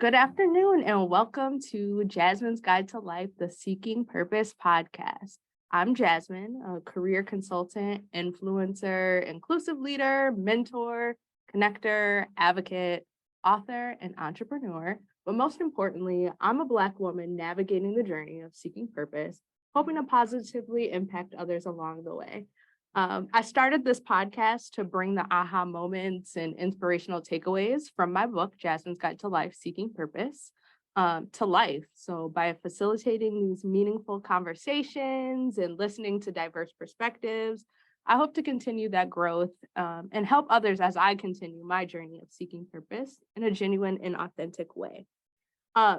Good afternoon and welcome to Jasmine's Guide to Life, the Seeking Purpose podcast. I'm Jasmine, a career consultant, influencer, inclusive leader, mentor, connector, advocate, author, and entrepreneur. But most importantly, I'm a Black woman navigating the journey of seeking purpose, hoping to positively impact others along the way. I started this podcast to bring the aha moments and inspirational takeaways from my book, Jasmine's Guide to Life, Seeking Purpose, to life. So by facilitating these meaningful conversations and listening to diverse perspectives, I hope to continue that growth and help others as I continue my journey of seeking purpose in a genuine and authentic way.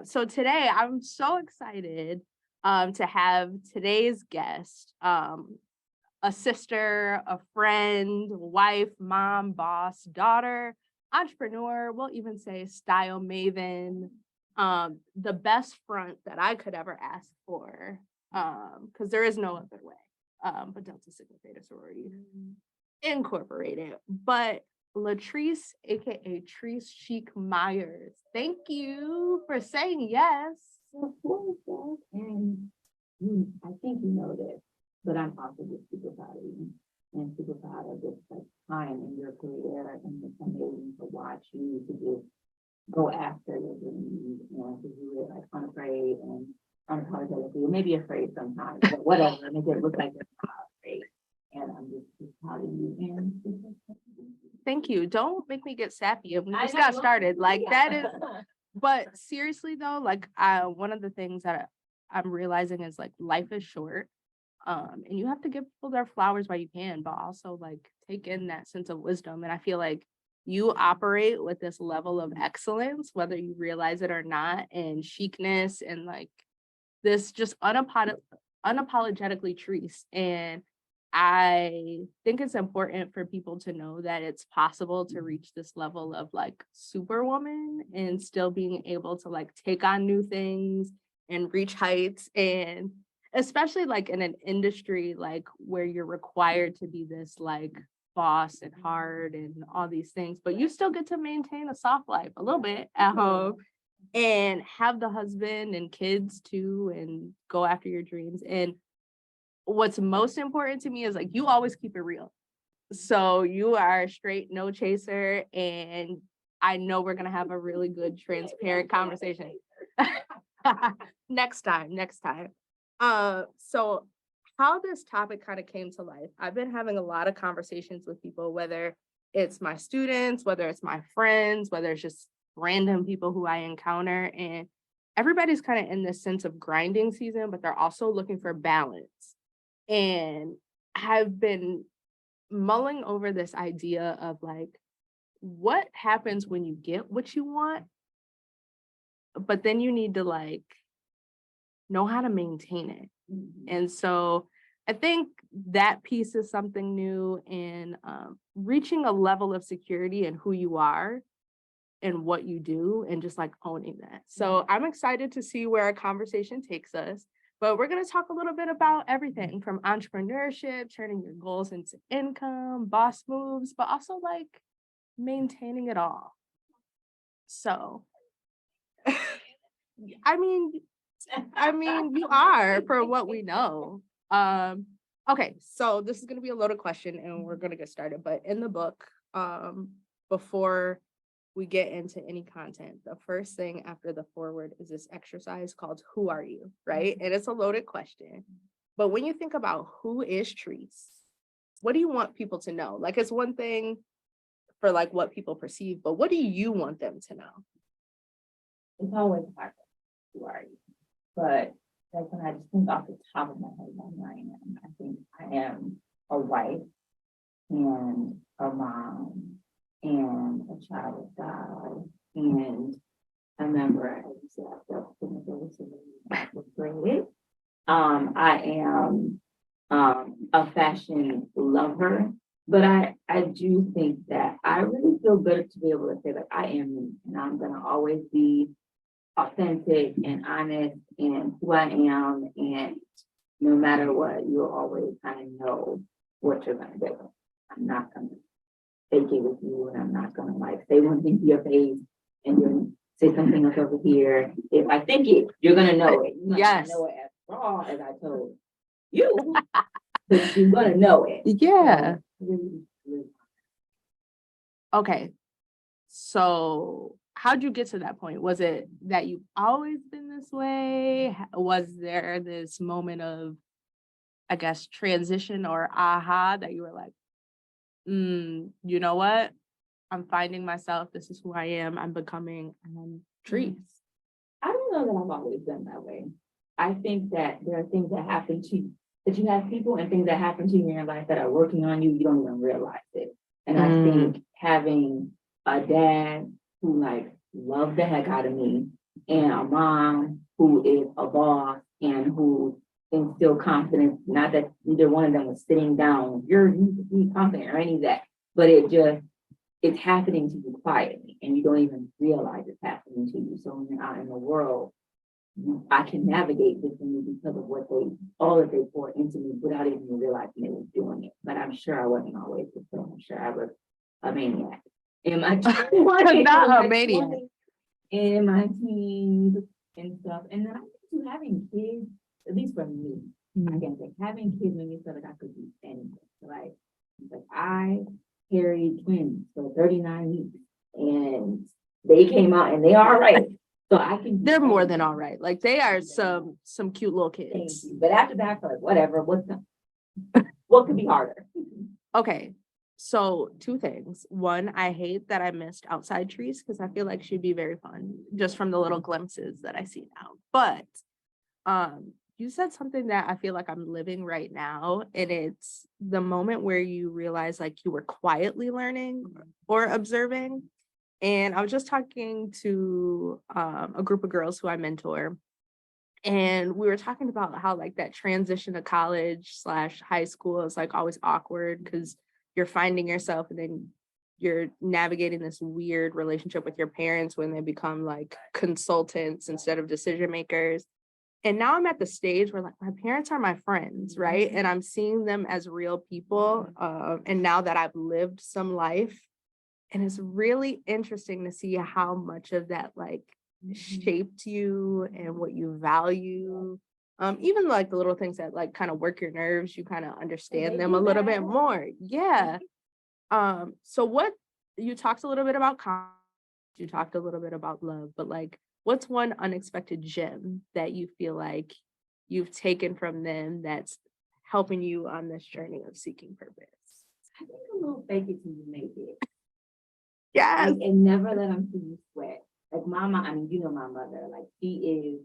So today, I'm so excited to have today's guest, a sister, a friend, wife, mom, boss, daughter, entrepreneur, we'll even say style maven, the best front that I could ever ask for, because there is no other way, but Delta Sigma Theta Sorority Incorporated. But Latrice, aka Trese Myers, thank you for saying yes. Of course, yes. And I think you know this, but I'm also just super proud of you and super proud of this time in your career, and it's amazing to watch you to just go after your dreams and to do it like unafraid and unapologetically, maybe afraid sometimes, but whatever, make it look like you're not afraid. And I'm just proud of you. And Thank you. Don't make me get sappy. We just got started. Like that is, but seriously though, like one of the things that I'm realizing is like life is short. And you have to give people their flowers while you can, but also like take in that sense of wisdom. And I feel like you operate with this level of excellence, whether you realize it or not, and chicness and like this just unapologetically Trese. And I think it's important for people to know that it's possible to reach this level of like superwoman and still being able to like take on new things and reach heights, and especially like in an industry like where you're required to be this like boss and hard and all these things, but you still get to maintain a soft life a little bit at home and have the husband and kids too and go after your dreams. And what's most important to me is like you always keep it real. So you are a straight no chaser, and I know we're gonna have a really good transparent conversation. Next time. So how this topic kind of came to life, I've been having a lot of conversations with people, whether it's my students, whether it's my friends, whether it's just random people who I encounter, and everybody's kind of in this sense of grinding season, but they're also looking for balance. And I've been mulling over this idea of like, what happens when you get what you want, but then you need to like know how to maintain it. And so I think that piece is something new, and reaching a level of security in who you are and what you do, and just like owning that. So I'm excited to see where our conversation takes us, but we're going to talk a little bit about everything from entrepreneurship, turning your goals into income, boss moves, but also like maintaining it all. So, I mean, you are, for what we know. Okay, so this is going to be a loaded question and we're going to get started. But in the book, before we get into any content, the first thing after the foreword is this exercise called Who Are You, right? And it's a loaded question. But when you think about who is Trese, what do you want people to know? Like, it's one thing for like what people perceive, but what do you want them to know? it's always hard. Who are you? But like when I just think off the top of my head who I am, I think I am a wife and a mom and a child of God and a member of the I am a fashion lover, but I do think that I really feel good to be able to say like I am me, and I'm gonna always be authentic and honest and who I am, and no matter what, you'll always kind of know what you're gonna do. I'm not gonna fake it with you, and I'm not gonna like say one thing to your face and you're say something else over here. If I think it, you're gonna know it. You're not Yes. gonna know it as raw as I told you, but you're gonna know it. Yeah. So, really. Okay. So how'd you get to that point? Was it that you've always been this way? Was there this moment of, I guess, transition or aha that you were like, you know what? I'm finding myself. This is who I am. I'm becoming Trese. I don't know that I've always been that way. I think that there are things that happen to you, that you have people and things that happen to you in your life that are working on you, you don't even realize it. And I think having a dad who like loved the heck out of me and a mom who is a boss and who instilled confidence, not that either one of them was sitting down, you need to be confident or any of that, but it's happening to you quietly and you don't even realize it's happening to you. So when you're out in the world, I can navigate differently because of all that they poured into me without even realizing they were doing it. But I'm sure I wasn't always the same. I'm sure I was a maniac. In my 20s, Not a maniac. in my teens and stuff. And then I think too, having kids, at least for me, I can say having kids made me feel like I could do anything. Like I carried twins for 39 weeks and they came out and they are all right. So I can. They're more than all right. Like they are some cute little kids. But after that, like whatever. What could be harder? Okay. So 2 things. One, I hate that I missed outside Trese because I feel like she'd be very fun just from the little glimpses that I see now. But you said something that I feel like I'm living right now, and it's the moment where you realize like you were quietly learning or observing. And I was just talking to a group of girls who I mentor, and we were talking about how like that transition to college/high school is like always awkward because you're finding yourself and then you're navigating this weird relationship with your parents when they become like consultants instead of decision makers. And now I'm at the stage where like my parents are my friends, right? And I'm seeing them as real people. And now that I've lived some life, and it's really interesting to see how much of that like shaped you and what you value. Even like the little things that like kind of work your nerves, you kind of understand them a little bit more. Yeah. So what you talked a little bit about you talked a little bit about love, but like what's one unexpected gem that you feel like you've taken from them that's helping you on this journey of seeking purpose? I think a little fake it till you make it. Yes. And never let them see you sweat. Like mama, I mean, you know my mother, like she is,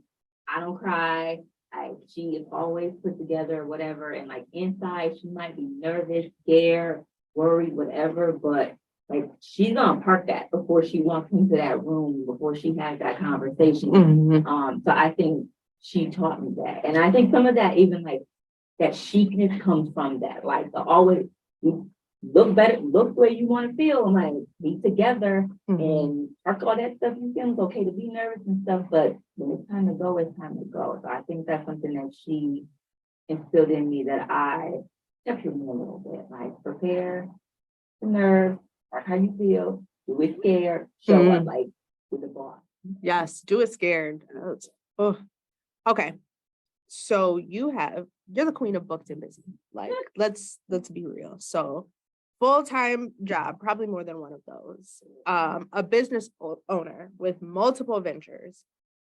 I don't cry. Like she is always put together, whatever. And like inside, she might be nervous, scared, worried, whatever, but like she's gonna park that before she walks into that room, before she has that conversation. So I think she taught me that. And I think some of that, even like that chicness comes from that. Like the always look better, look where you want to feel, and like be together and park all that stuff you feel. It's okay to be nervous and stuff, but when it's time to go, it's time to go. So I think that's something that she instilled in me that I kept me a little bit. Like prepare the nerves, or how you feel, do it scared, show up like with the boss. Yes, do it scared. Oh. Okay. So you're the queen of booked and busy. Like let's be real. So full-time job, probably more than one of those. A business owner with multiple ventures,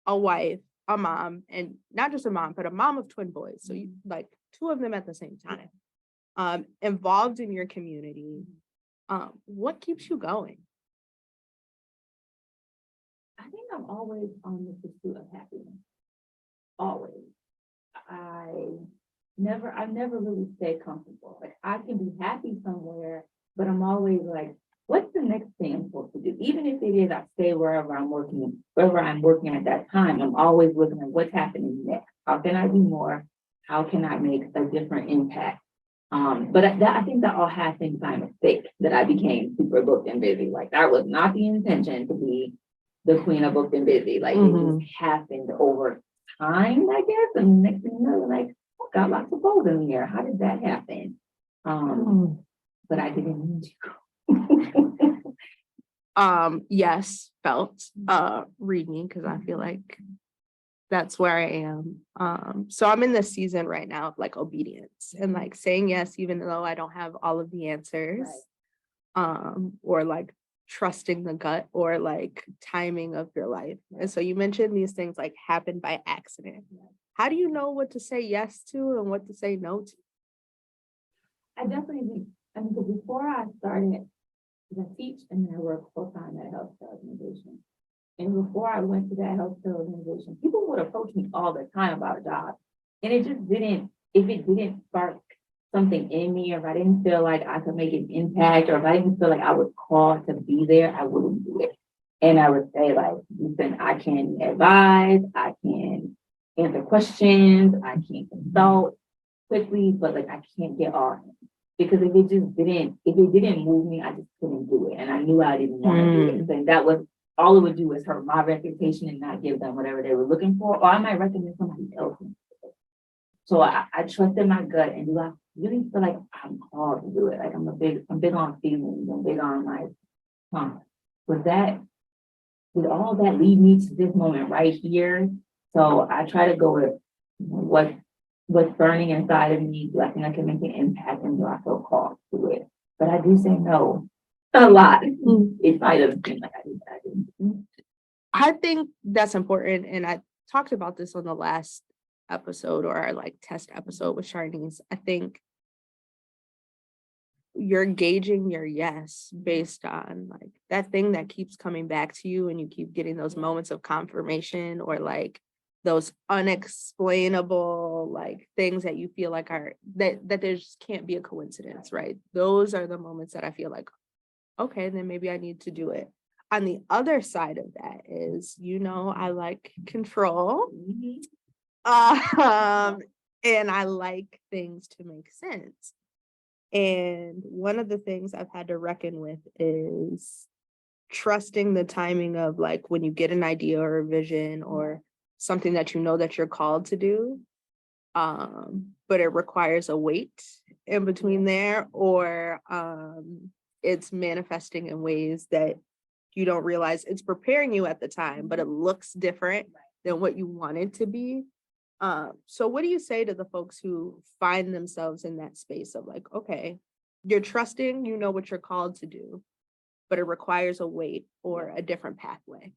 a wife, a mom, and not just a mom, but a mom of twin boys. So you like 2 of them at the same time. Involved in your community. What keeps you going? I think I'm always on the pursuit of happiness. Always. I never really stay comfortable. Like I can be happy somewhere, but I'm always like, what's the next thing I'm supposed to do? Even if it is I stay wherever I'm working at that time, I'm always looking at what's happening next. How can I do more? How can I make a different impact? But I think that all happened by mistake, that I became super booked and busy. Like that was not the intention to be the queen of booked and busy. Like it just happened over time, I guess. And next thing you know, like, oh, got lots of goals in the air. How did that happen? But I didn't mean to. Yes, felt, read me, because I feel like that's where I am. So I'm in this season right now of like obedience and like saying yes, even though I don't have all of the answers, or like trusting the gut or like timing of your life. And so you mentioned these things like happen by accident. How do you know what to say yes to and what to say no to? I definitely think, I mean, because before I started, because I teach and then I work full time at a healthcare organization. And before I went to that healthcare organization, people would approach me all the time about a job. And it just didn't, if it didn't spark something in me, or if I didn't feel like I could make an impact, or if I didn't feel like I was called to be there, I wouldn't do it. And I would say, like, listen, I can advise, I can answer questions, I can consult quickly, but like I can't get on it. Because if it didn't move me, I just couldn't do it. And I knew I didn't want to do it. And that was all it would do is hurt my reputation and not give them whatever they were looking for, or I might recommend somebody else. So I trusted my gut, and do I really feel like I'm called to do it? Like I'm big on feelings, I'm big on like, did all that lead me to this moment right here? So I try to go with what's burning inside of me. Do I think I can make an impact, and do I feel called to it? But I do say no a lot. It might have been like I didn't. I think that's important. And I talked about this on the last episode or our like test episode with Charnice. I think you're gauging your yes based on like that thing that keeps coming back to you and you keep getting those moments of confirmation or like those unexplainable like things that you feel like are that there just can't be a coincidence, right? Those are the moments that I feel like, okay, then maybe I need to do it. On the other side of that is, I like control. And I like things to make sense. And one of the things I've had to reckon with is trusting the timing of like when you get an idea or a vision or something that you know that you're called to do. But it requires a wait in between there, or it's manifesting in ways that you don't realize it's preparing you at the time, but it looks different than what you want it to be. So what do you say to the folks who find themselves in that space of like, okay, you're trusting, you know what you're called to do, but it requires a wait or a different pathway?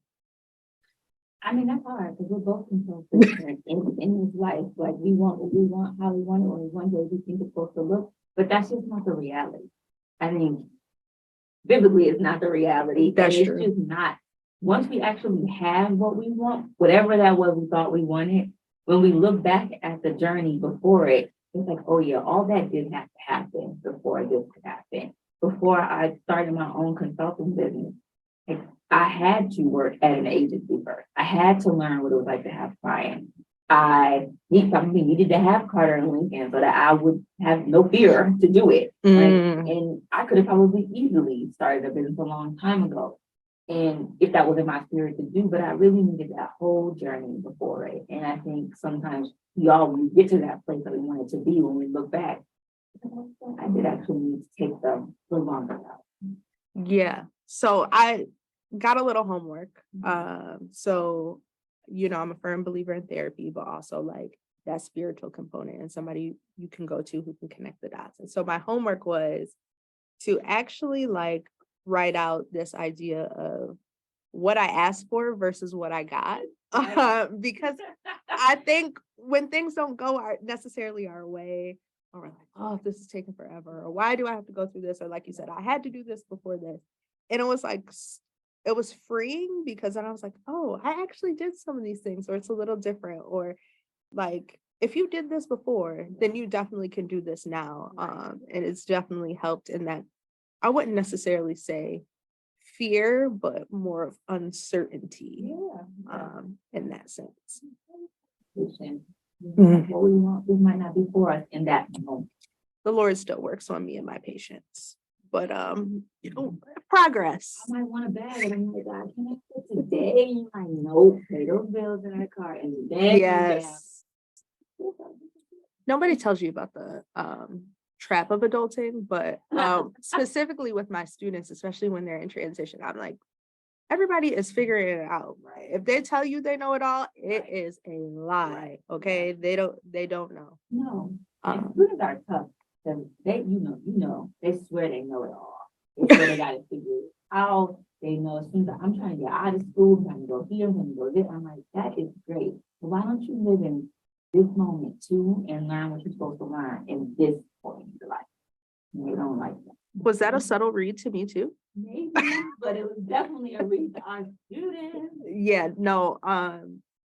I mean, that's hard because we're both control freaks in this life. Like we want what we want, how we want it, when we want it, we think it's supposed to look, but that's just not the reality. I mean, biblically, it's not the reality. That's and true. It's just not. Once we actually have what we want, whatever that was we thought we wanted, when we look back at the journey before it, it's like, oh yeah, all that did have to happen before this could happen. Before I started my own consulting business, like, I had to work at an agency first. I had to learn what it was like to have clients. I probably needed to have Carter and Lincoln so that I would have no fear to do it. And I could have probably easily started a business a long time ago. And if that was in my spirit to do, but I really needed that whole journey before it. And I think sometimes we get to that place that we wanted to be when we look back. I did actually need to take the longer route. Yeah. So I got a little homework. So, I'm a firm believer in therapy, but also like that spiritual component and somebody you can go to who can connect the dots. And so my homework was to actually like write out this idea of what I asked for versus what I got. Because I think when things don't go necessarily our way, or we're like, oh, this is taking forever, or why do I have to go through this? Or like you said, I had to do this before this. And it was like, it was freeing because then I was like, oh, I actually did some of these things, or it's a little different, or like, if you did this before, then you definitely can do this now. And it's definitely helped in that. I wouldn't necessarily say fear, but more of uncertainty. In that sense. What we want, this might not be for us in that moment. The Lord still works on me and my patience, but progress. I might want a bag, and I'm like, God, can I put today? I know, pay those bills in our car, and then yes. Nobody tells you about the trap of adulting, but specifically with my students, especially when they're in transition, I'm like, everybody is figuring it out. Right. If they tell you they know it all, it Right. is a lie. Right. Okay. They don't know. No. And Um, students are tough. 'Cause they, they swear they know it all. They swear they got it figured out. They know as soon as I'm trying to get out of school, I'm trying to go here, I'm trying to go there. I'm like, that is great. But why don't you live in this moment too and learn what you're supposed to learn in this point in your life? And they don't like that. was that a subtle read to me too? Maybe, but it was definitely a read to our students. Yeah, no,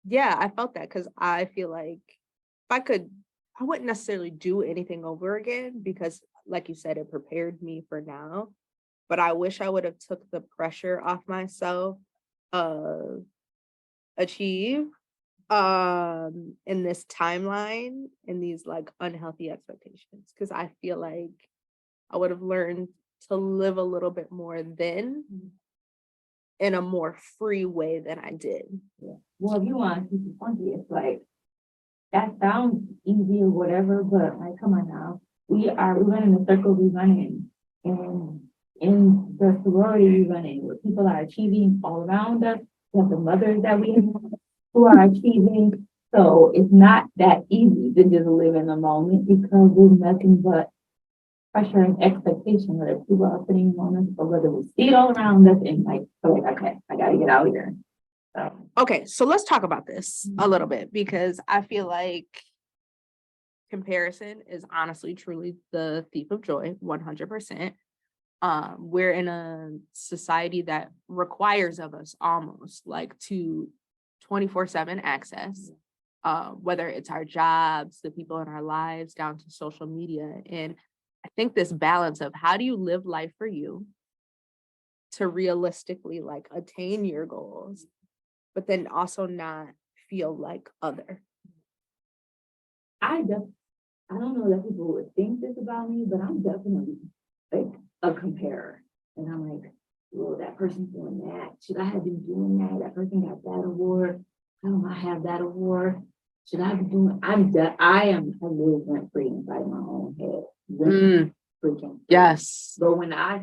yeah, I felt that because I feel like if I could, I wouldn't necessarily do anything over again because, like you said, it prepared me for now. But I wish I would have took the pressure off myself of achieve in this timeline in these like unhealthy expectations because I feel like I would have learned to live a little bit more then in a more free way than I did. Yeah. Well, if you want to keep it funky, it's like that sounds easy or whatever, but like, come on now. We run in the circle we run in. And in the sorority we run in, where people are achieving all around us, we have the mothers that we have who are achieving. So it's not that easy to just live in the moment because there's nothing but pressure and expectation, whether people are putting on us or whether we see it all around us and like, okay, I gotta get out here. So. Okay, so let's talk about this a little bit because I feel like comparison is honestly truly the thief of joy, 100%. We're in a society that requires of us almost like to 24/7 access, whether it's our jobs, the people in our lives, down to social media. And I think this balance of how do you live life for you to realistically like attain your goals, but then also not feel like other. I don't know that people would think this about me, but I'm definitely like a comparer. And I'm like, well, that person's doing that. Should I have been doing that? That person got that award. How do I have that award? Should I be doing? I live rent free inside my own head. Rent freaking. Yes. But when I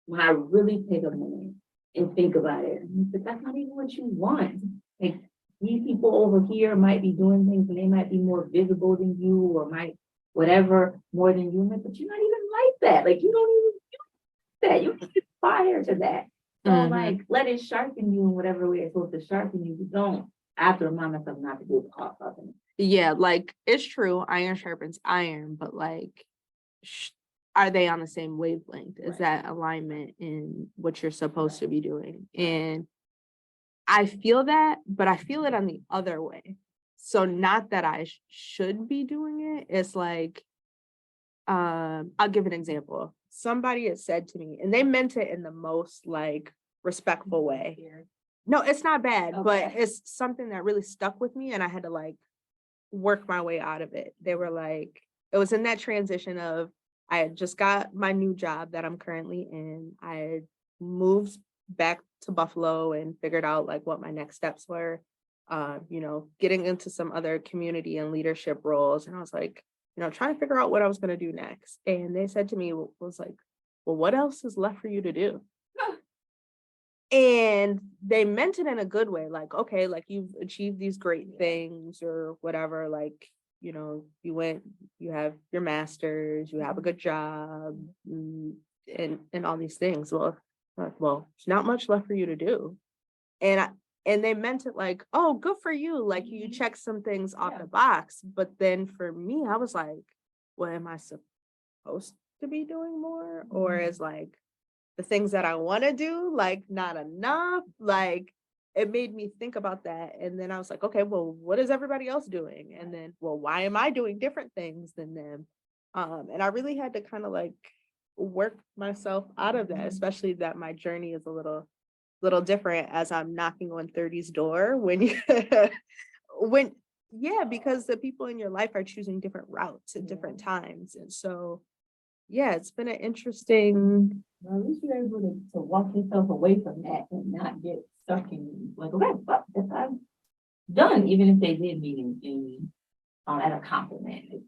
really take a minute and think about it, but that's not even what you want. Like, these people over here might be doing things and they might be more visible than you or might whatever more than you, but you're not even like that. Like you don't even do that. You can aspire to that. So like let it sharpen you in whatever way it's supposed to sharpen you. You don't have to remind myself not to do it off of it. Yeah, like it's true. Iron sharpens iron, but like are they on the same wavelength? Is that alignment in what you're supposed to be doing? And I feel that, but I feel it on the other way. So not that I should be doing it. It's like, I'll give an example. Somebody has said to me, and they meant it in the most like respectful way. No, it's not bad, but it's something that really stuck with me and I had to like work my way out of it. They were like, it was in that transition of I had just got my new job that I'm currently in. I had moved back to Buffalo and figured out like what my next steps were, getting into some other community and leadership roles. And I was like, trying to figure out what I was going to do next. And they said to me, was like, well, what else is left for you to do? And they meant it in a good way. Like, okay, like you've achieved these great things or whatever, like, you have your master's, you have a good job and all these things. Well, there's not much left for you to do. And they meant it like, oh, good for you. Like you check some things off the box. But then for me, I was like, well, am I supposed to be doing more? Or is like the things that I want to do, like not enough? Like it made me think about that. And then I was like, okay, well, what is everybody else doing? And then, well, why am I doing different things than them? And I really had to kind of like work myself out of that, especially that my journey is a little different as I'm knocking on 30's door because the people in your life are choosing different routes at different times. And so, yeah, it's been an interesting. Well, at least you're able to walk yourself away from that and not get stuck in like, okay, well, that's I'm done, even if they did mean in as a compliment.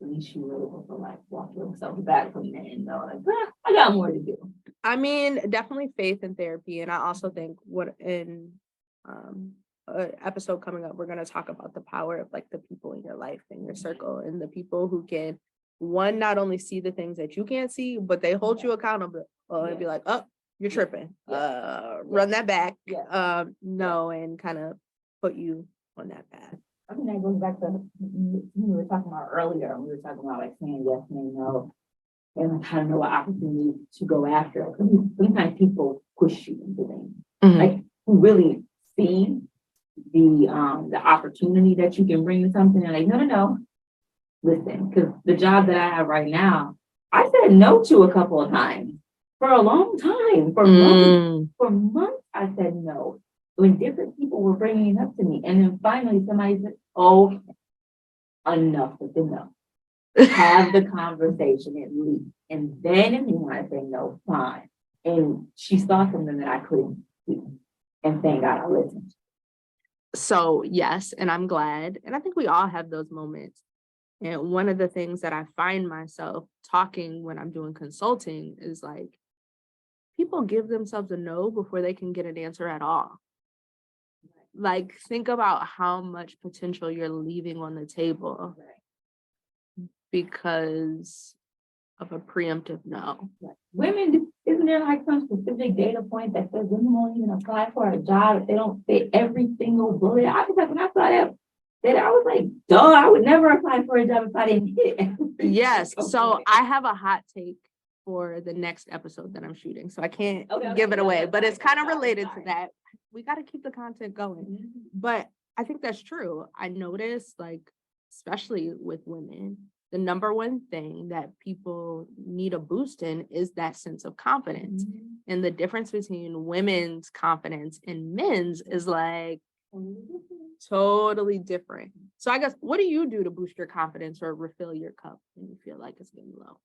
at least you were able to like walk yourself back from there and know like, I got more to do. I mean, definitely faith in therapy. And I also think what in an episode coming up, we're going to talk about the power of like the people in your life and your circle and the people who can, one, not only see the things that you can't see, but they hold you accountable and be like, oh, you're tripping. Run that back. No, and kind of put you on that path. I mean, that goes back to we were talking about earlier. We were talking about like saying yes and no, and kind of know what opportunity to go after. Sometimes people push you into things, like who really see the opportunity that you can bring to something. And like, no, listen, because the job that I have right now, I said no to a couple of times for a long time, for months. For months, I said no. When different people were bringing it up to me, and then finally somebody said, "Oh, enough with the no. Have the conversation at least." And then if you want to say no, fine. And she saw something that I couldn't do, and thank God I listened. So yes, and I'm glad, and I think we all have those moments. And one of the things that I find myself talking when I'm doing consulting is like, people give themselves a no before they can get an answer at all. Like, think about how much potential you're leaving on the table because of a preemptive no. Women, isn't there like some specific data point that says women won't even apply for a job if they don't fit every single bullet? I was like, when I saw that I was like, duh, I would never apply for a job if I didn't hit it. Yes. So I have a hot take for the next episode that I'm shooting. So I can't give it away, but it's kind of related to that. We got to keep the content going. But I think that's true. I noticed, like, especially with women, the number one thing that people need a boost in is that sense of confidence. And the difference between women's confidence and men's is like totally different. So I guess, what do you do to boost your confidence or refill your cup when you feel like it's getting low?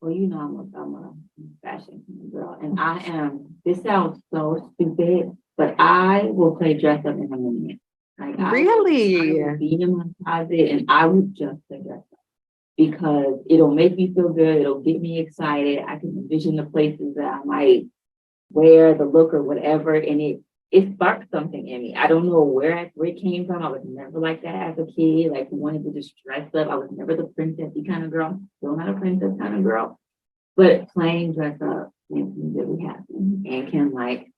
Well, you know, I'm a fashion girl, and I am. This sounds so stupid, but I will play dress up in a minute. Like, really? I will be in my closet, and I would just play dress up because it'll make me feel good. It'll get me excited. I can envision the places that I might wear, the look or whatever, and it sparked something in me. I don't know where it came from. I was never like that as a kid, like who wanted to just dress up. I was never the princessy kind of girl, still not a princess kind of girl. But playing dress up makes me really happy and can like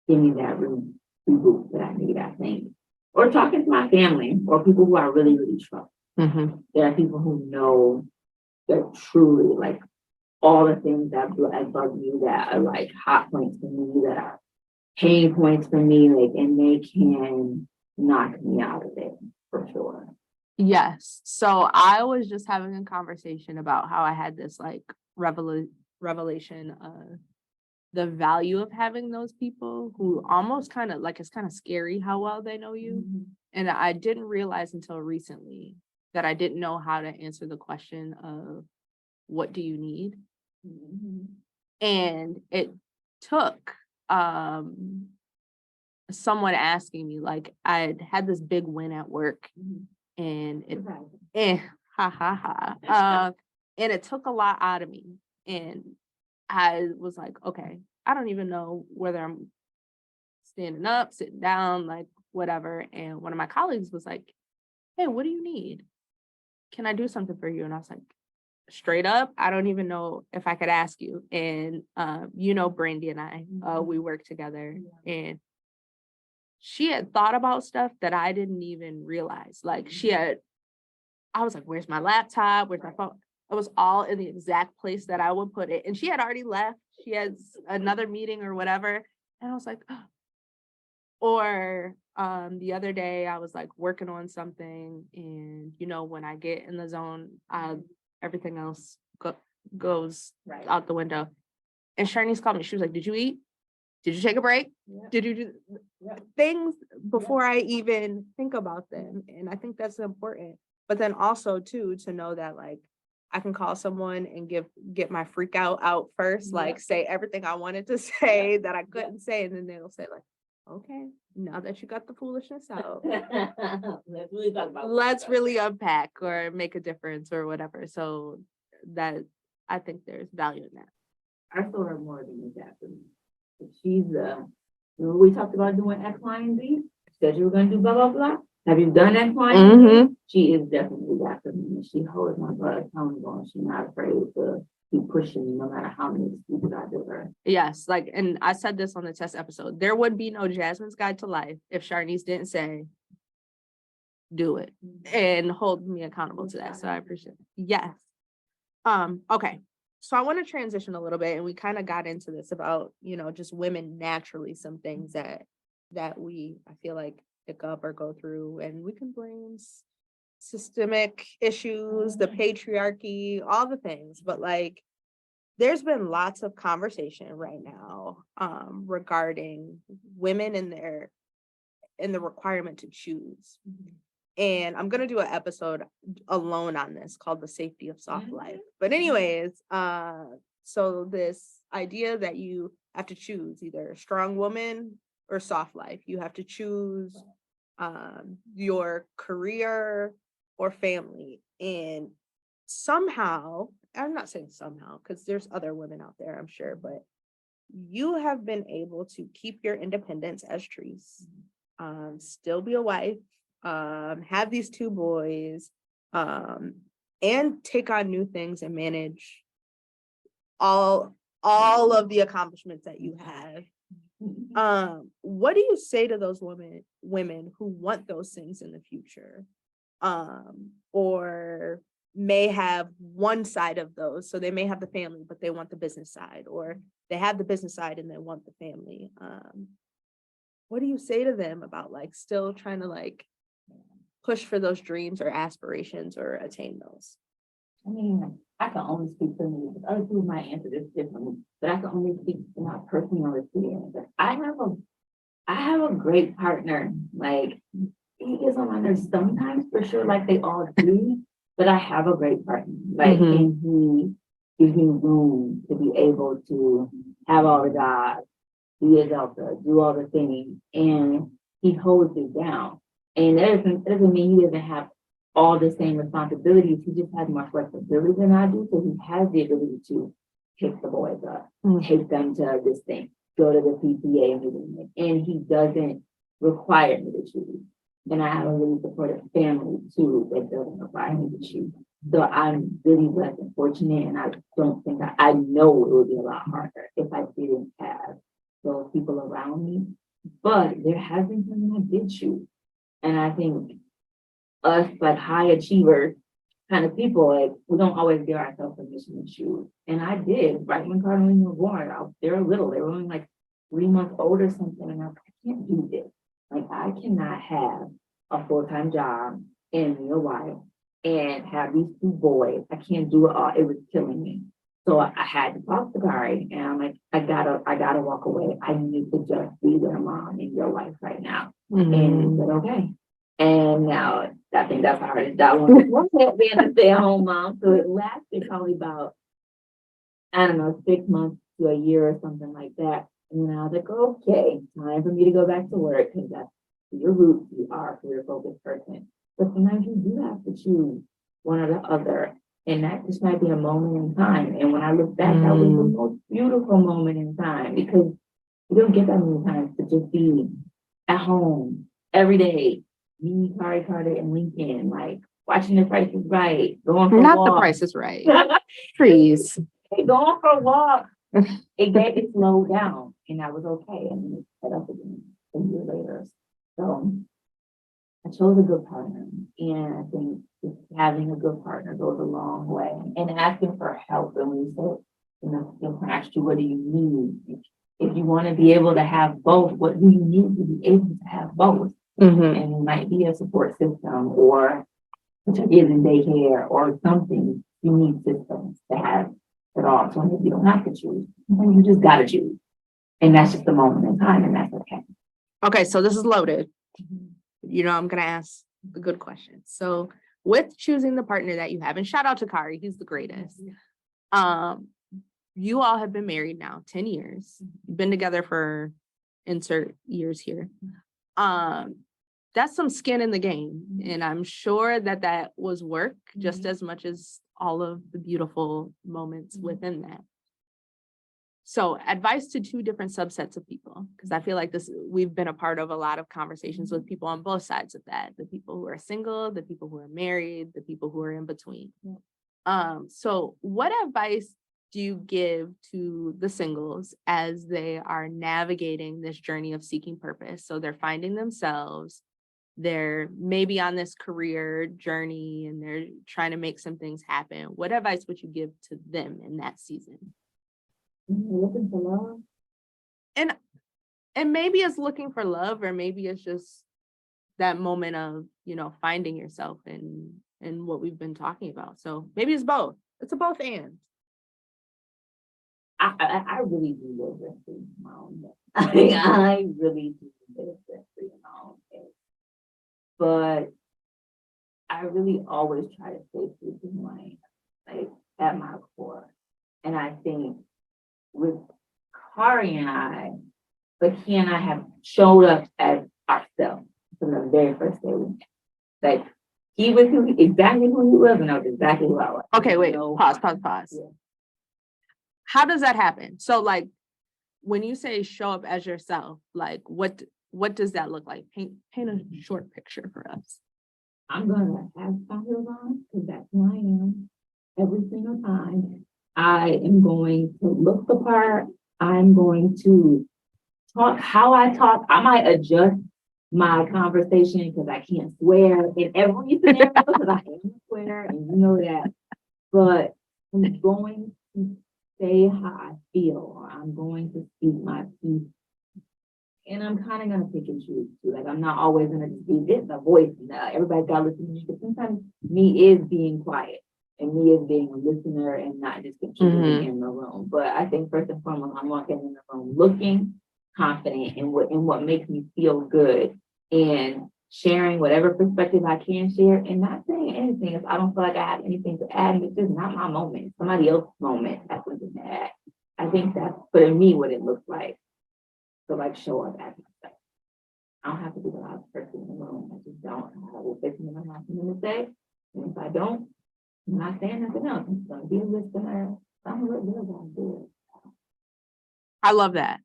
give me that reboot that I need, I think. Or talking to my family or people who I really, really trust. There are people who know that truly like all the things that bug me that are like hot points for me, that are pain points for me, like, and they can knock me out of it for sure. Yes. So I was just having a conversation about how I had this like revelation of the value of having those people who almost kind of like, it's kind of scary how well they know you. And I didn't realize until recently that I didn't know how to answer the question of what do you need? And it took someone asking me, like, I'd had this big win at work and and it took a lot out of me. And I was like, okay, I don't even know whether I'm standing up, sitting down, like whatever. And one of my colleagues was like, hey, what do you need? Can I do something for you? And I was like, straight up, I don't even know if I could ask you. And you know, Brandy and I, we work together, and she had thought about stuff that I didn't even realize. Like I was like, where's my laptop? Where's my phone? It was all in the exact place that I would put it. And she had already left. She has another meeting or whatever. And I was like, oh. Or the other day I was like working on something, and you know, when I get in the zone, everything else goes out the window. And Sharnice called me. She was like, did you eat? Did you take a break? Did you do things before I even think about them? And I think that's important. But then also too, to know that like I can call someone and get my freak out first, like say everything I wanted to say that I couldn't say. And then they'll say like, Okay, now that you got the foolishness out, Let's really talk about. let's really unpack or make a difference or whatever. So that I think there's value in that. I saw her more than that for me. She's remember we talked about doing X, Y, and Z? Said you were gonna do blah, blah, blah. Have you done X, Y, and Z? Mhm. She is definitely that for me. She holds my blood accountable and she's not afraid to keep pushing me no matter how many excuses I give her. Yes, like, and I said this on the test episode. There would be no Jasmine's Guide to Life if Sharnice didn't say, do it and hold me accountable to that. So I appreciate it. Yes. Okay. So I want to transition a little bit, and we kind of got into this about, just women naturally, some things that we, I feel like, pick up or go through, and we can blame systemic issues, the patriarchy, all the things, but like, there's been lots of conversation right now regarding women in the requirement to choose. And I'm gonna do an episode alone on this called The Safety of Soft Life. But anyways, so this idea that you have to choose either a strong woman or soft life. You have to choose your career or family. And somehow, I'm not saying somehow, because there's other women out there, I'm sure, but you have been able to keep your independence as Trese, still be a wife, have these 2 boys, and take on new things and manage all of the accomplishments that you have. What do you say to those women who want those things in the future, or may have one side of those? So they may have the family, but they want the business side, or they have the business side and they want the family. What do you say to them about like still trying to like push for those dreams or aspirations or attain those? I mean, I can only speak for me. Other people might answer this differently, but I can only speak to my personal experience. I have a great partner. Like, he gets on my nerves sometimes, for sure, like they all do. But I have a great partner. Like, and he gives me room to be able to have all the jobs, be a Delta, do all the things, and he holds it down. And that doesn't mean he doesn't have all the same responsibilities. He just has more flexibility than I do. So he has the ability to pick the boys up, take them to this thing, go to the PTA meeting, and he doesn't require me to choose. And I have a really supportive family too that doesn't require me to choose. So I'm really blessed and fortunate, and I don't think I know it would be a lot harder if I didn't have those people around me. But there has been something I did choose. And I think us like high achievers kind of people, like we don't always give ourselves permission to choose. And I did right when Carolina was born. They were little, they were only like 3 months old or something. And I can't do this. Like I cannot have a full-time job and be a wife and have these 2 boys. I can't do it all. It was killing me. So I had to talk to Khari, and I'm like, I gotta walk away. I need to just be their mom in your life right now. And he said, okay. And now I think that's hard. That one being a stay-at-home mom. So it lasted probably about, I don't know, 6 months to a year or something like that. And then I was like, okay, time for me to go back to work, because that's your roots. You are a career-focused person. But sometimes you do have to choose one or the other. And that just might be a moment in time. And when I look back, that was the most beautiful moment in time, because you don't get that many times to just be at home every day. Me, Khari Carter, and Lincoln, like watching The Price is Right, going for Not walks. The Price is Right. Please. Going for a walk. It slowed down, and that was okay. And then it set up again a year later. So I chose a good partner, and I think just having a good partner goes a long way. And asking for help, and we said, someone asked you, what do you need? If you want to be able to have both, what do you need to be able to have both? And it might be a support system, or put your kids in daycare, or something. You need systems to have it all. So if you don't have to choose, then you just got to choose. And that's just a moment in time, and that's okay. Okay, so this is loaded. I'm going to ask the good questions. So with choosing the partner that you have, and shout out to Khari, he's the greatest. You all have been married now 10 years. You've been together for insert years here. That's some skin in the game. And I'm sure that was work just as much as all of the beautiful moments within that. So advice to two different subsets of people, because I feel like we've been a part of a lot of conversations with people on both sides of that, the people who are single, the people who are married, the people who are in between. So what advice do you give to the singles as they are navigating this journey of seeking purpose? So they're finding themselves, they're maybe on this career journey and they're trying to make some things happen. What advice would you give to them in that season? Looking for love. And maybe it's looking for love, or maybe it's just that moment of, finding yourself and what we've been talking about. So maybe it's both. It's a both and. I really do live rent free in my own head. I really do live rent free in my own head. But I really always try to stay true to who I am, like at my core. And I think with Khari and I, but he and I have showed up as ourselves from the very first day we met. Like he was exactly who he was, and I was exactly who I was. Okay, wait, pause. Yeah. How does that happen? So like when you say show up as yourself, like what does that look like? Paint a short picture for us. I'm gonna have my heels on because that's who I am every single time. I am going to look the part. I'm going to talk how I talk. I might adjust my conversation because I can't swear in every scenario because I am a swear and you know that. But I'm going to say how I feel, or I'm going to speak my piece. And I'm kind of going to pick and choose too. Like I'm not always going to just be this, the voice. Everybody's got to listen to me. But sometimes me is being quiet and me is being a listener and not just contributing in the room. But I think first and foremost, I'm walking in the room looking confident in what makes me feel good and sharing whatever perspective I can share and not saying anything if I don't feel like I have anything to add. It's just not my moment. It's somebody else's moment. That's something to add. I think that's for me what it looks like. So like show up as myself. I don't have to be the loudest person in the room. I just don't. I will say something I'm not going to say. And if I don't, I'm not saying nothing else. I'm just going to be a listener. I'm going to do it. I love that.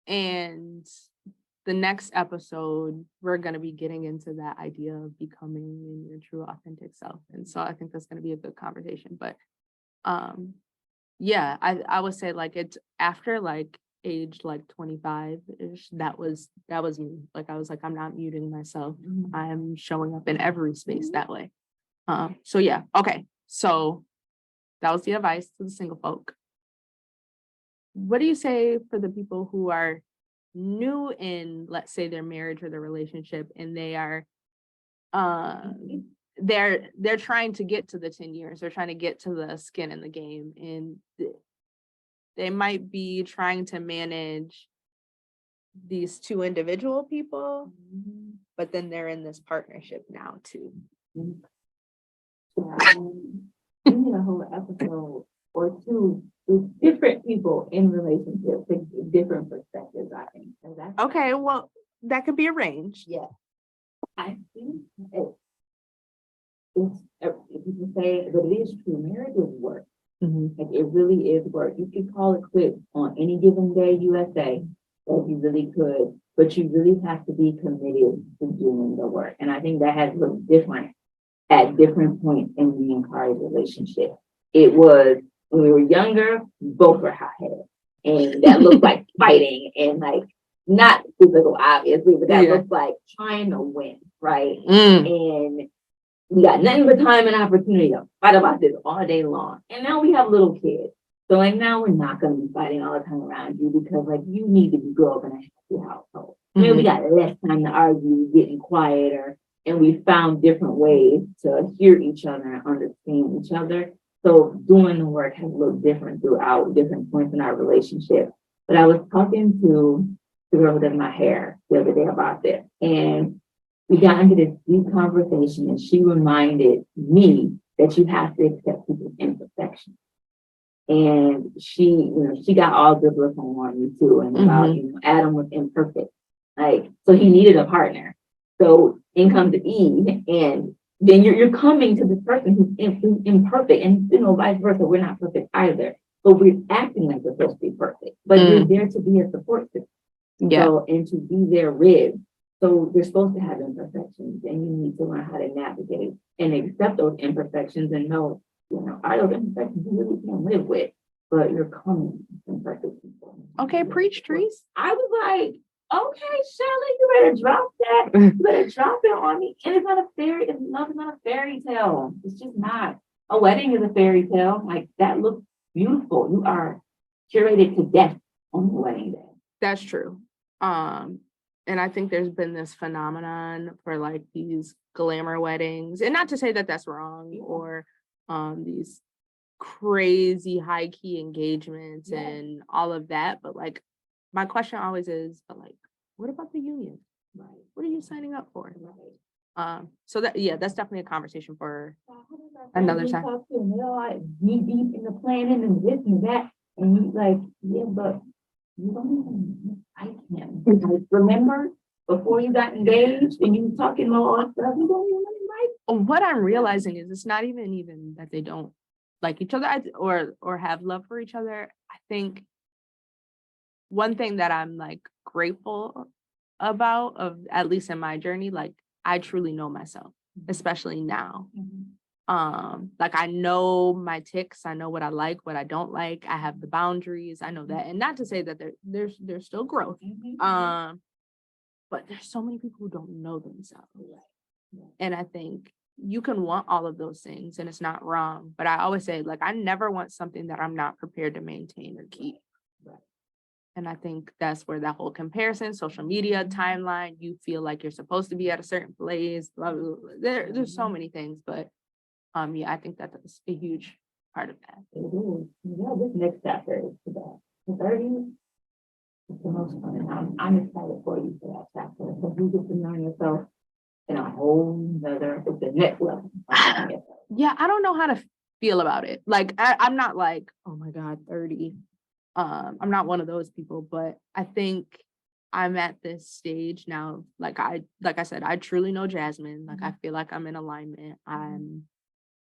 And the next episode, we're going to be getting into that idea of becoming your true authentic self. And so I think that's going to be a good conversation. But yeah, I would say like it's after like age like 25-ish, that was me. Like I was like, I'm not muting myself. I'm showing up in every space that way. So yeah, okay. So that was the advice to the single folk. What do you say for the people who are new in, let's say, their marriage or their relationship, and they are they're trying to get to the 10 years, they're trying to get to the skin in the game, and they might be trying to manage these two individual people, but then they're in this partnership now too. We need a whole episode or two with different people in relationships, with different perspectives, I think. Okay, well, that could be arranged. Yeah. I think it's people say, but it is true. Marriage is work. Like it really is work. You could call it quits on any given day, USA, that you really could, but you really have to be committed to doing the work. And I think that has looked different at different points in me and Khari's relationship. It was when we were younger, both were hot-headed. And that looked like fighting and like not physical, obviously, but that looked like trying to win, right? And we got nothing but time and opportunity to fight about this all day long. And now we have little kids. So like now we're not going to be fighting all the time around you because like you need to grow up in a happy household. I mean, we got less time to argue, getting quieter, and we found different ways to hear each other and understand each other. So doing the work has looked different throughout different points in our relationship. But I was talking to the girl who does my hair the other day about this, and we got into this deep conversation, and she reminded me that you have to accept people's imperfections. And she got all good looking on you too, and about, Adam was imperfect. Like, so he needed a partner. So in comes Eve, and then you're coming to this person who's imperfect, and vice versa. We're not perfect either, but we're acting like we're supposed to be perfect. But you're there to be a support system, so, and to be their rib. So you're supposed to have imperfections, and you need to learn how to navigate and accept those imperfections, and know, are those imperfections you really can't live with, but you're coming from perfect people. Okay, preach, Trese. I was like, okay, Shelley, you better drop that. You better drop it on me. And love is not a fairy tale. It's just not. A wedding is a fairy tale. Like, that looks beautiful. You are curated to death on the wedding day. That's true. And I think there's been this phenomenon for like these glamour weddings, and not to say that that's wrong, or these crazy high key engagements and all of that. But like, my question always is, but like, what about the union? Right. What are you signing up for? Right. So that's definitely a conversation for another time. Knee deep in the planning and this and that, and you like, but you don't even like him. Remember before you got engaged and you talking all that stuff, you don't even like. What I'm realizing is it's not even that they don't like each other or have love for each other. I think one thing that I'm like grateful about, of at least in my journey, like I truly know myself, especially now. Like I know my tics, I know what I like, what I don't like. I have the boundaries, I know that. And not to say that there's still growth. But there's so many people who don't know themselves. And I think you can want all of those things and it's not wrong. But I always say, like, I never want something that I'm not prepared to maintain or keep. And I think that's where that whole comparison, social media, timeline, you feel like you're supposed to be at a certain place, blah, blah, blah. There's so many things, but I think that's a huge part of that. It is. This next chapter is about the 30s. It's the most fun, and I'm excited for you for that chapter, because you get to know yourself in a whole nother, it's the next level. Yeah, I don't know how to feel about it. Like, I'm not like, oh my God, 30. I'm not one of those people, but I think I'm at this stage now. Like I said, I truly know Jasmine. Like, I feel like I'm in alignment. I'm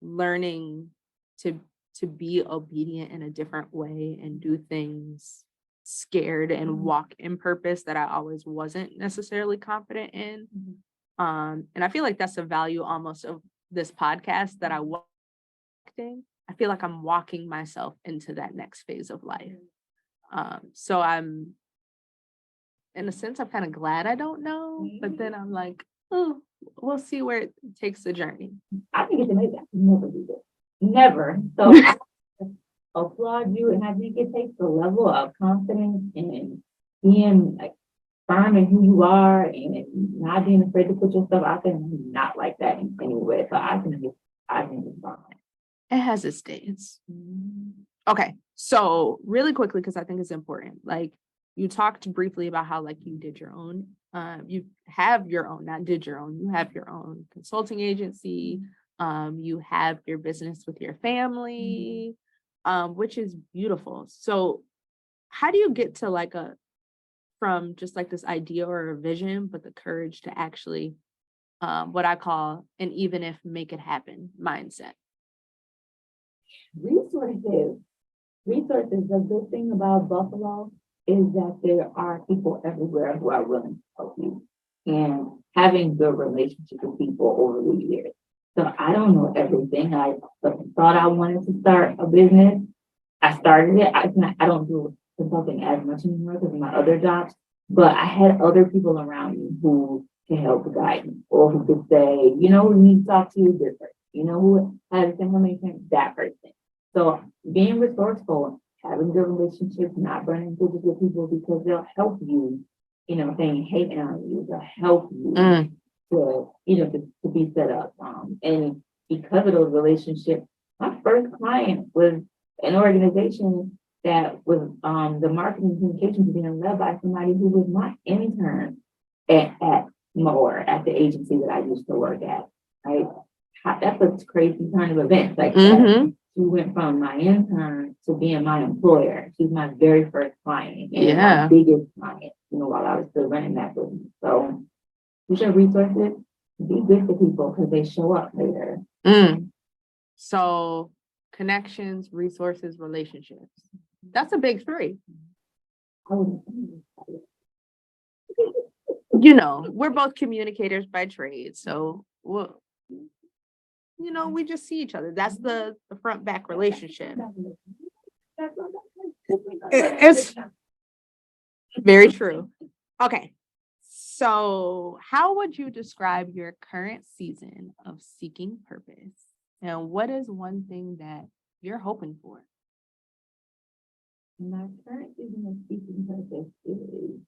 learning to be obedient in a different way and do things scared and walk in purpose that I always wasn't necessarily confident in. And I feel like that's a value almost of this podcast, that I feel like I'm walking myself into that next phase of life. So I'm, in a sense, I'm kind of glad I don't know, but then I'm like, oh, we'll see where it takes the journey. I think it's amazing. I can never do this. Never. So I applaud you, and I think it takes a level of confidence and being like firm in who you are, and not being afraid to put yourself out there, and not like that in any way. So I think it's fine. It has its days. Okay, so really quickly, because I think it's important. Like, you talked briefly about how like you did your own, you have your own, not did your own, you have your own consulting agency. You have your business with your family, which is beautiful. So how do you get to from just like this idea or a vision, but the courage to actually, what I call an even if make it happen mindset? Resources. The good thing about Buffalo is that there are people everywhere who are willing to help you, and having good relationships with people over the years. So I don't know everything. I thought I wanted to start a business. I started it. I don't do consulting as much anymore because of my other jobs, but I had other people around me who can help guide me, or who could say, we need to talk to you different. Who has information, that person. So being resourceful, having good relationships, not burning bridges with people, because they'll help you, saying hate on you, they'll help you to be set up. And because of those relationships, my first client was an organization that was the marketing communications being led by somebody who was my intern at Moore, at the agency that I used to work at. Right? That's a crazy kind of event. Like that. she went from my intern to being my employer. She's my very first client and Yeah. my biggest client, while I was still running that business. So you should resource it. Be good to people because they show up later. So connections, resources, relationships. That's a big three. I wouldn't. We're both communicators by trade. So we just see each other. That's the front back relationship. It's very true. Okay. So how would you describe your current season of seeking purpose? And what is one thing that you're hoping for? My current season of seeking purpose is,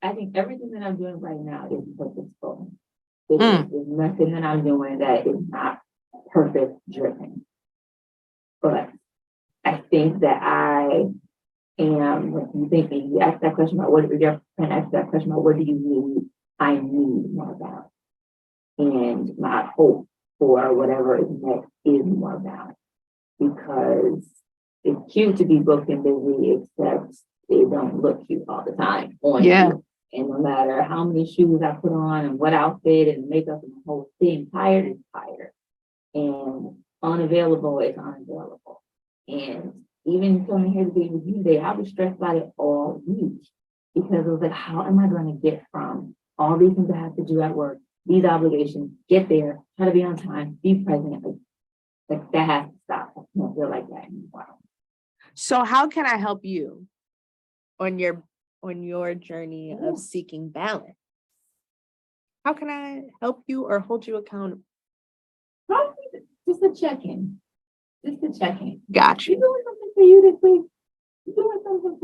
I think everything that I'm doing right now is purposeful. There's nothing that I'm doing that is not purpose driven. But I think that I am, you asked that question about what do you need? I need more about. And my hope for whatever is next is more about. Because it's cute to be booked and busy, except it don't look cute all the time on you. And no matter how many shoes I put on and what outfit and makeup and the whole thing, tired is tired. And unavailable is unavailable. And even coming here to be with you today, I was stressed about it all week because it was like, how am I going to get from all these things I have to do at work, these obligations, get there, try to be on time, be present. Like that has to stop. I can't feel like that anymore. So how can I help you on your journey of seeking balance? How can I help you or hold you accountable? Probably just a check-in. Got You you. doing something for you this week? You doing something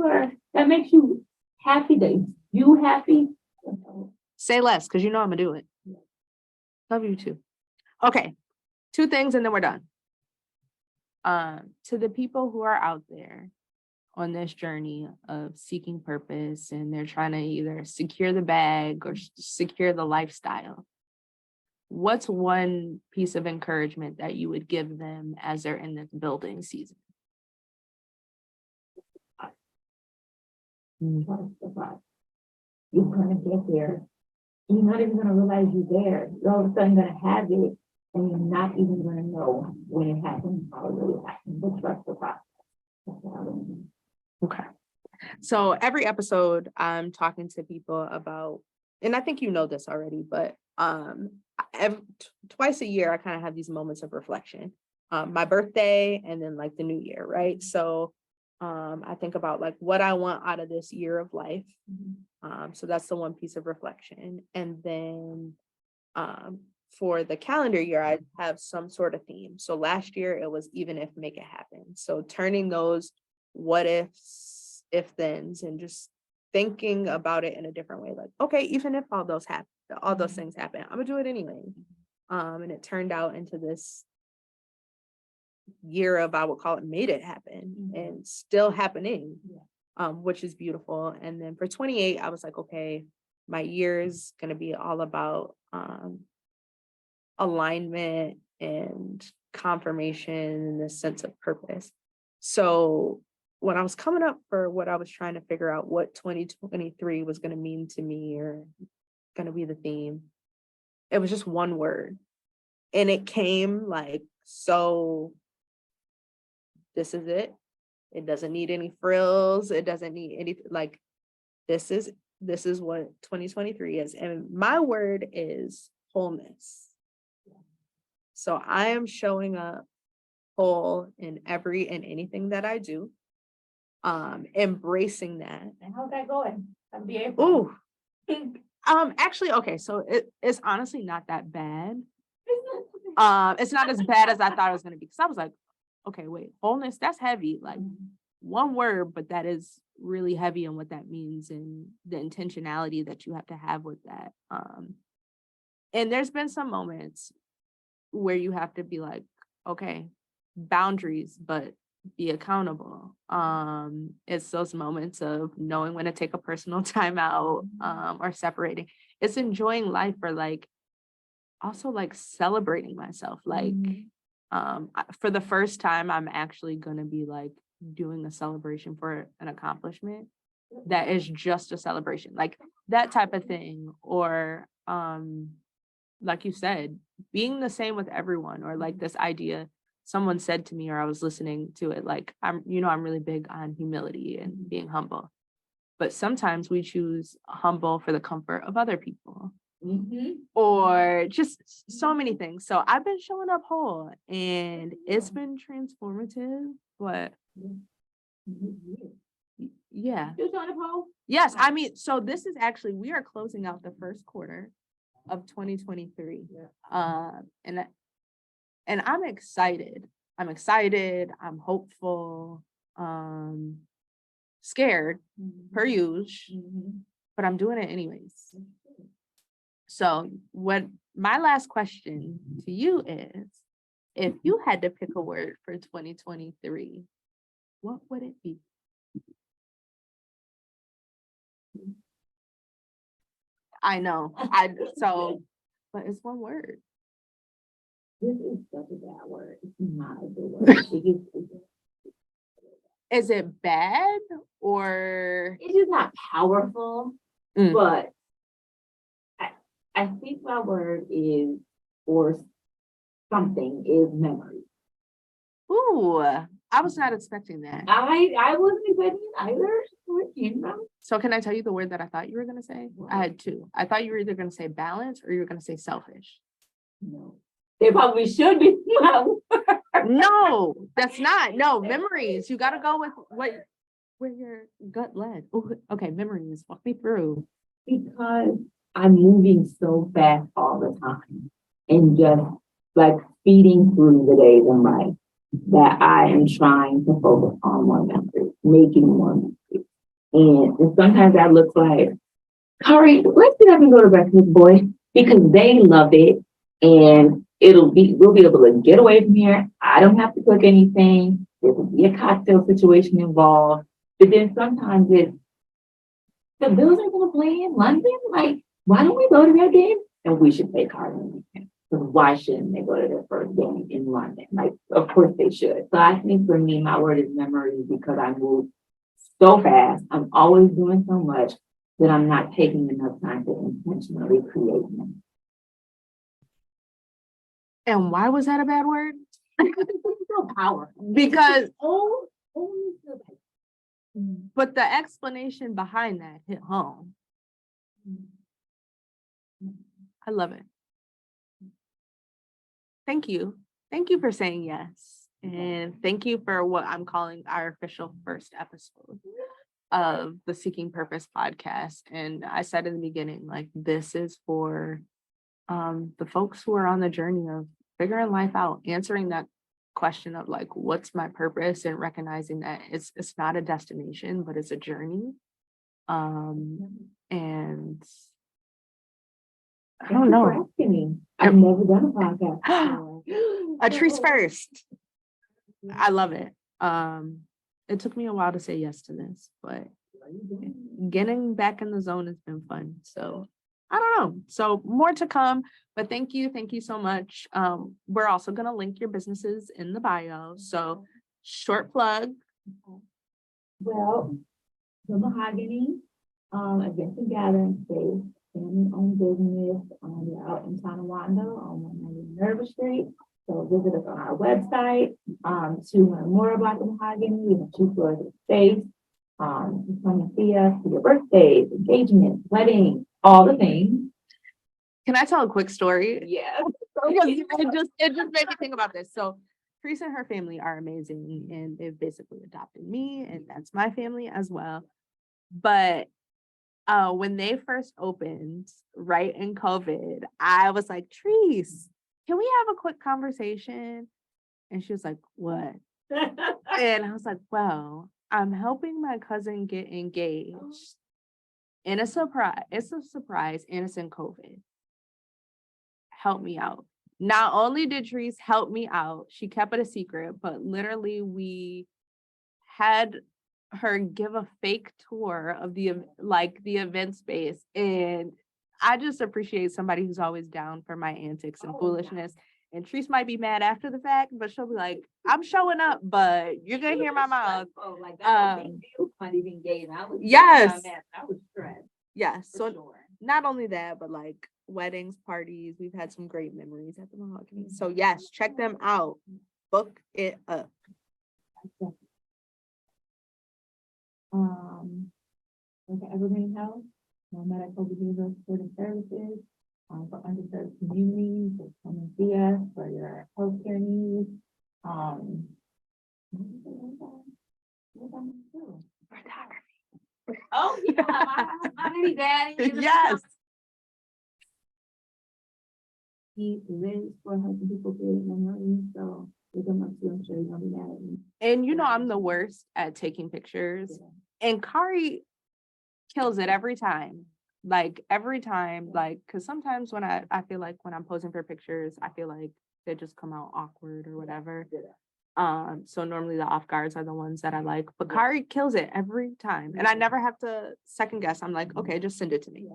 that makes you happy, that you happy? Say less, because I'm gonna do it. Love you too. Okay, 2 things and then we're done. To the people who are out there on this journey of seeking purpose and they're trying to either secure the bag or secure the lifestyle, what's one piece of encouragement that you would give them as they're in this building season? You're gonna get there. You're not even gonna realize you're there. You're all of a sudden gonna have it, and you're not even gonna know when it happens, how it really happens. But trust the process. That's what I mean. Okay. So every episode I'm talking to people about, and I think you know this already, but twice a year I kind of have these moments of reflection. My birthday and then like the new year, right? So I think about like what I want out of this year of life. So that's the one piece of reflection. And then for the calendar year, I have some sort of theme. So last year it was even if, make it happen. So turning those what ifs, if thens, and just thinking about it in a different way. Like, okay, even if all those things happen, I'm gonna do it anyway. And it turned out into this year of, I would call it, made it happen and still happening, which is beautiful. And then for 28, I was like, okay, my year is going to be all about alignment and confirmation and this sense of purpose. So when I was coming up for what I was trying to figure out what 2023 was going to mean to me or going to be the theme, it was just one word. And it came like, so this is it. It doesn't need any frills. It doesn't need anything. Like, this is what 2023 is. And my word is wholeness. So I am showing up whole in every and anything that I do. Embracing that. And how's that going? That'll be April. Ooh. Actually, okay, so it's honestly not that bad. It's not as bad as I thought it was gonna be, because I was like, okay, wait, wholeness, that's heavy. Like one word, but that is really heavy on what that means and the intentionality that you have to have with that. And there's been some moments where you have to be like, okay, boundaries, but be accountable. It's those moments of knowing when to take a personal time out, or separating. It's enjoying life, or like also like celebrating myself. Like For the first time, I'm actually going to be like doing a celebration for an accomplishment that is just a celebration, like that type of thing. Or like you said, being the same with everyone, or like this idea someone said to me, or I was listening to it, like I'm really big on humility and being humble. But sometimes we choose humble for the comfort of other people, or just so many things. So I've been showing up whole, and it's been transformative. But yeah, You showing up whole? yes, I mean, so this is actually, we are closing out the first quarter of 2023. And I'm excited. I'm hopeful. Scared per usual, but I'm doing it anyways. So what my last question to you is, if you had to pick a word for 2023, what would it be? I know. But it's one word. This is such a bad word. It's not a good word. Is it bad or It's just not powerful, but I think my word is, or something, is memory. ooh, I was not expecting that. I wasn't expecting it either. Where it came from. So can I tell you the word that I thought you were gonna say? I had two. I thought you were either gonna say balance or you were gonna say selfish. No. They probably should be. No, that's not. No, memories. You gotta go with where your gut led. Ooh, okay, memories. Walk me through. Because I'm moving so fast all the time and just like speeding through the days in life that I am trying to focus on more memories, making more memories. And sometimes that looks like, Khari, let's get up and go to breakfast, boy, because they love it. And we'll be able to get away from here. I don't have to cook anything. There will be a cocktail situation involved. But then sometimes the Bills are going to play in London. Like, why don't we go to their game? And we should take Khari in the weekend. Because why shouldn't they go to their first game in London? Like, of course they should. So I think for me, my word is memory, because I move so fast. I'm always doing so much that I'm not taking enough time to intentionally create them. And why was that a bad word? So powerful. Because Only but the explanation behind that hit home. I love it. Thank you. Thank you for saying yes. And thank you for what I'm calling our official first episode of the Seeking Purpose podcast. And I said in the beginning, like, this is for the folks who are on the journey of figuring life out, answering that question of like, what's my purpose, and recognizing that it's not a destination, but it's a journey. And I don't know. I've never done a podcast before. A Trese first. I love it. It took me a while to say yes to this, but getting back in the zone has been fun. So I don't know. So more to come, but thank you so much. We're also going to link your businesses in the bio. So short plug. Well, the Mahogany Events and Gathering Space, family-owned business. We're out in Tonawanda on 190 Nerva Street. So visit us on our website to learn more about the Mahogany. We have 2 floors of space. Come and see us for your birthdays, engagements, weddings, all the things. Can I tell a quick story? Yeah. It just made me think about this. So Trese and her family are amazing, and they've basically adopted me, and that's my family as well. But when they first opened, right in COVID, I was like, Trese, can we have a quick conversation? And she was like, what? And I was like, well, I'm helping my cousin get engaged in a surprise. It's a surprise, and it's in COVID. Help me out. Not only did Trese help me out, she kept it a secret, but literally we had her give a fake tour of the event space. And I just appreciate somebody who's always down for my antics and foolishness. And Trese might be mad after the fact, but she'll be like, I'm showing up, but you're gonna hear my mouth. Oh, like that was a big deal, not even gay. I was Yes. I was stressed. Yes. For So sure. not only that, but like weddings, parties, we've had some great memories at the Mahogany. So yes, check them out. Book it up. Okay, Evergreen Health, medical behavioral supportive services, for underserved communities, so come and see us for your healthcare needs. Oh, yeah, my daddy. Yes. He lives for helping people create memories, so with them up to, I'm sure you're gonna be mad at me. And you know, I'm the worst at taking pictures. And Khari kills it every time. Like every time, like, cause sometimes when I feel like when I'm posing for pictures, I feel like they just come out awkward or whatever. So normally the off guards are the ones that I like, but Khari kills it every time. And I never have to second guess. I'm like, okay, just send it to me.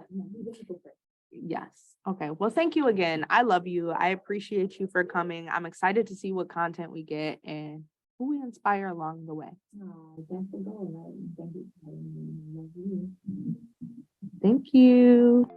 Yes. Okay. Well, thank you again. I love you. I appreciate you for coming. I'm excited to see what content we get and who we inspire along the way. That's the goal, right? Thank you. Thank you.